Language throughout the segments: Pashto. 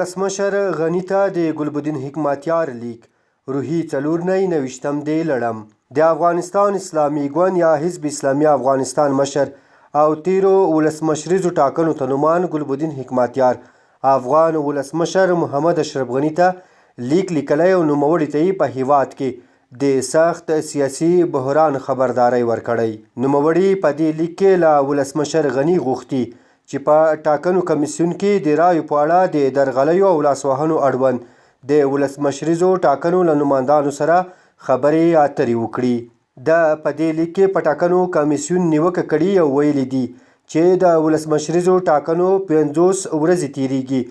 ولسمشر غني ته د ګلبدین حکمتیار لیک روحي 499 دی لړم د افغانستان اسلامي ګوند یا حزب اسلامي افغانستان مشر او تیرو ولسمشریزو ټاکنو ته نومان ګلبدین حکمتیار افغان ولسمشر محمد اشرف غني ته لیک لیکلی او نوموړي ته په هیواد کې د سخت سیاسي بحران خبرداری ورکړی. نوموړي په دې لیک کې له ولسمشر غني غوښتي چې په ټاکنو کمیسیون کې د رایو په اړه د درغلیو او لاسوهنو اړوند د ولسمشریزو ټاکنو له نمایندانو سره خبرې اترې وکړي. په دې لیک کې په ټاکنو کمیسیون نیوکه کړې او ویلي دي چې د ولسمشریزو ټاکنو 50 ورځې تیریږي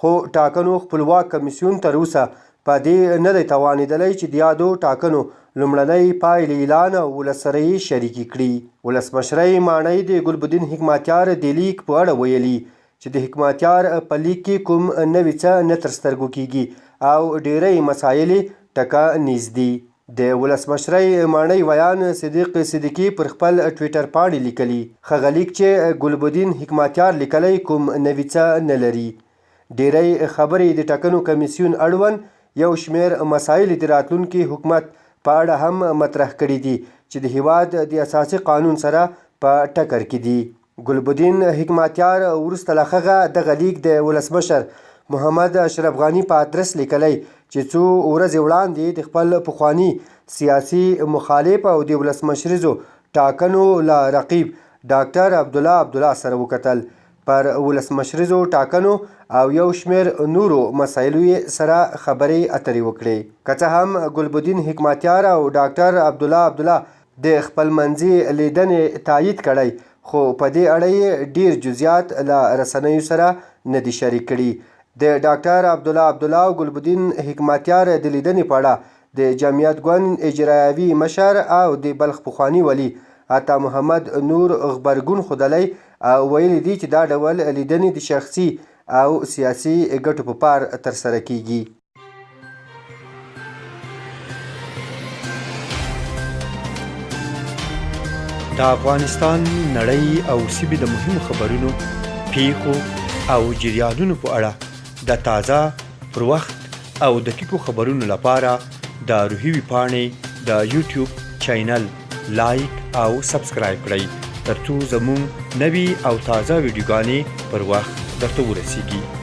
خو ټاکنو خپلواک کمیسیون تر اوسه په دې نه دی توانېدلی چې د یادو ټاکنو لومړنۍ پایلې اعلان او ولس سره یې شریکې کړي. ولسمشرۍ ماڼۍ د ګلبدین حکمتیار د لیک په اړه ویلي چې د حکمتیار په لیک کې کوم نوي څه نه تر سترګو کیږي او ډیری مسایل ټکه نیز دي. د ولسمشرۍ ماڼۍ ویان صدیق صدیقي پر خپل ټویټر پاڼې لیکلي هغه لیک چې ګلبدین حکمتیار لیکلی کوم نوي څه نه لري. ډیری خبرې د ټاکنو کمیسیون اړوند یو شمیر مسایل د راتلونکي حکومت په اړه هم مطرح کړي دي چې د هیواد د اساسي قانون سره په ټکر کې دي. ګلبدین حکمتیار وروسته له هغه دغه لیک د ولسمشر محمد اشرف غني په ادرس لیکلی چې څو ورځې وړاندې د خپل پخواني سیاسي مخالف او د ولسمشریزو ټاکنو له رقیب ډاکټر عبدالله سره وکتل. پر ولسمشریزو ټاکنو او یو شمیر نورو مسایلو سره خبرې اترې وکړې. که څه هم ګلبدین حکمتیار او ډاکټر عبدالله د خپلمنځي لیدنې تایید کړی خو په دې اړه یې ډیر جزئیات له رسنیو سره نه دي شریک کړي. د ډاکټر عبدالله او ګلبدین حکمتیار د لیدنې په اړه د جمعیت ګوند اجرایوي مشر او د بلخ پخواني ولی عطا محمد نور غبرګون ښودلی او ویلي دي چې دا ډول لیدنې د شخصي او سیاسي ګټو په پار ترسره کیږي. د افغانستان نړۍ او سیمې د مهمو خبرونو پیښو او جریانونو په اړه د تازه پر وخت او دقیقو خبرونو لپاره د روحي ویبپاڼې د یوټیوب چینل لایک او سبسکرایب کړئ ترڅو زموږ نوي او تازه ویډیوګانې پر وخت درته ورسیږي.